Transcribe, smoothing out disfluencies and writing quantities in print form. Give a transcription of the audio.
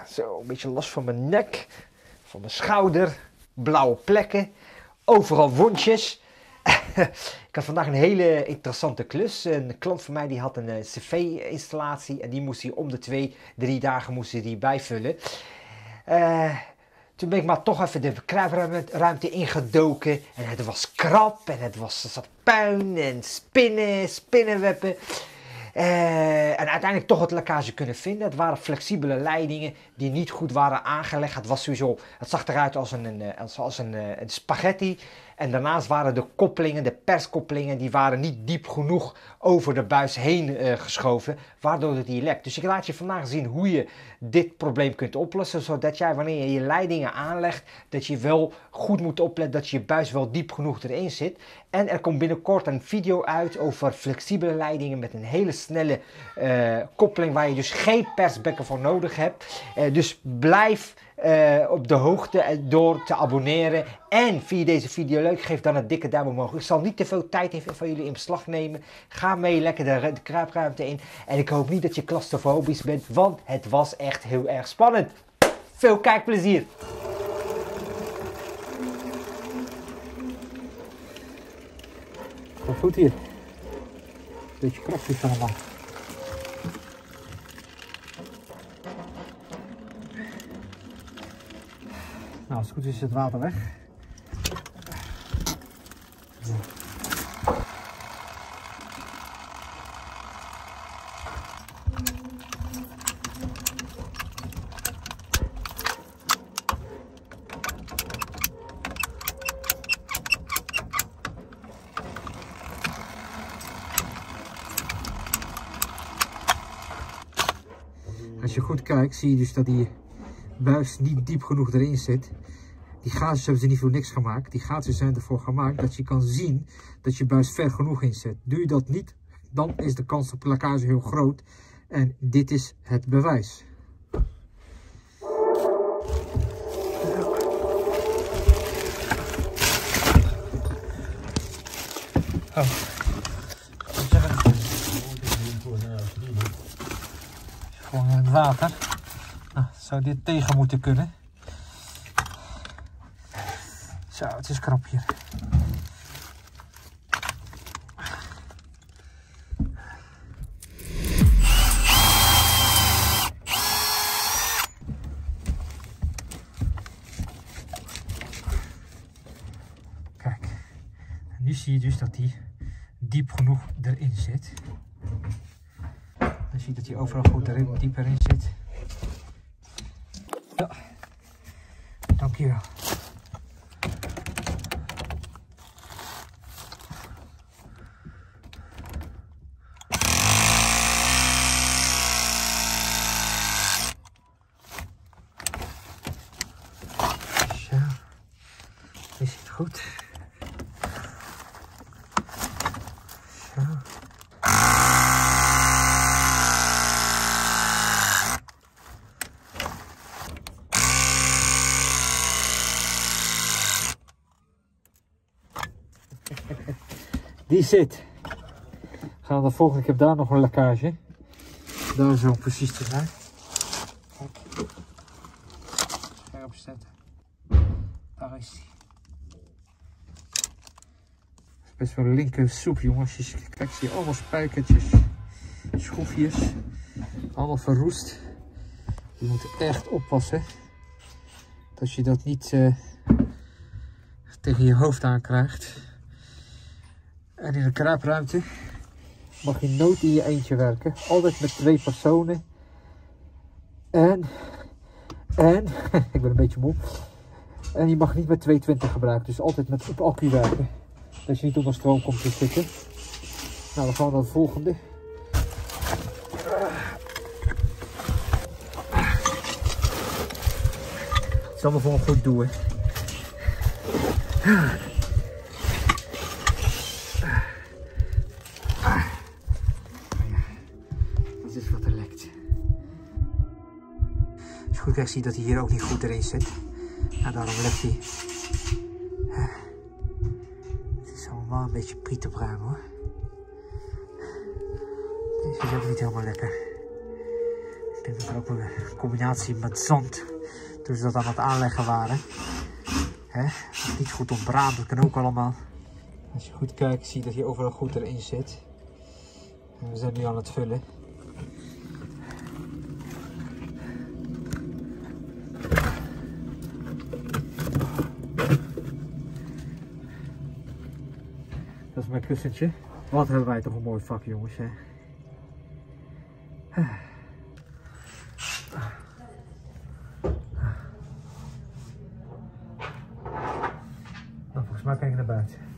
Zo, een beetje last van mijn nek, van mijn schouder, blauwe plekken, overal wondjes. Ik had vandaag een hele interessante klus. Een klant van mij die had een cv-installatie en die moest hij om de 2-3 dagen moest hij die bijvullen. Toen ben ik maar toch even de kruipruimte ingedoken en het was krap en er zat puin en spinnenwebben. En uiteindelijk toch het lekkage kunnen vinden. Het waren flexibele leidingen die niet goed waren aangelegd. Het zag eruit als een spaghetti. En daarnaast waren de koppelingen, de perskoppelingen, die waren niet diep genoeg over de buis heen geschoven, waardoor die lekt. Dus ik laat je vandaag zien hoe je dit probleem kunt oplossen, zodat jij wanneer je je leidingen aanlegt, dat je wel goed moet opletten dat je buis wel diep genoeg erin zit. En er komt binnenkort een video uit over flexibele leidingen met een hele snelle koppeling waar je dus geen persbekken voor nodig hebt. Dus blijf op de hoogte door te abonneren. En vind je deze video leuk, geef dan een dikke duim omhoog. Ik zal niet te veel tijd van jullie in beslag nemen. Ga mee lekker de kruipruimte in. En ik hoop niet dat je claustrofobisch bent, want het was echt heel erg spannend. Veel kijkplezier! Gaat goed hier. Beetje krachtig allemaal. Nou, als het goed is het water weg. Als je goed kijkt, zie je dus dat die buis niet diep genoeg erin zit. Die gaatjes hebben ze niet voor niks gemaakt. Die gaatjes zijn ervoor gemaakt dat je kan zien dat je buis ver genoeg in zit. Doe je dat niet, dan is de kans op lekkage heel groot. En dit is het bewijs. Oh. Gewoon in het water. Nou, zou dit tegen moeten kunnen. Zo, het is krap hier. Kijk, en nu zie je dus dat die diep genoeg erin zit. Dan zie je dat hij overal goed diep erin zit. Ja, dankjewel. Zo, is het goed? Zo. Die zit. Gaan we de volgende keer daar nog een lekkage. Daar zo precies te zijn. Kijk. Scherp zetten. Daar is hij. Best wel een linker soep, jongens. Kijk, zie je allemaal spijkertjes, schroefjes. Allemaal verroest. Je moet echt oppassen dat je dat niet tegen je hoofd aankrijgt. En in de kruipruimte mag je nooit in je eentje werken. Altijd met 2 personen. En ik ben een beetje moe. En je mag niet met 220 gebruiken. Dus altijd met op accu werken. Dat je niet onder stroom komt te zitten. Nou, dan gaan we naar het volgende. Het is allemaal voor een goed doel, hè. Dit is wat er lekt. Als je goed kijkt, zie je dat hij hier ook niet goed erin zit. Nou, daarom lekt hij. Het is allemaal een beetje priet opruimen, hoor. Deze is ook niet helemaal lekker. denk dat er ook een combinatie met zand toen ze dat aan het aanleggen waren. Hè? Niet goed ontbraand, dat kan ook allemaal. Als je goed kijkt, zie je dat hier overal goed erin zit. En we zijn nu aan het vullen. Dat is mijn kussentje. Wat hebben wij toch een mooi vak, jongens, hè? Nou, volgens mij kan ik naar buiten.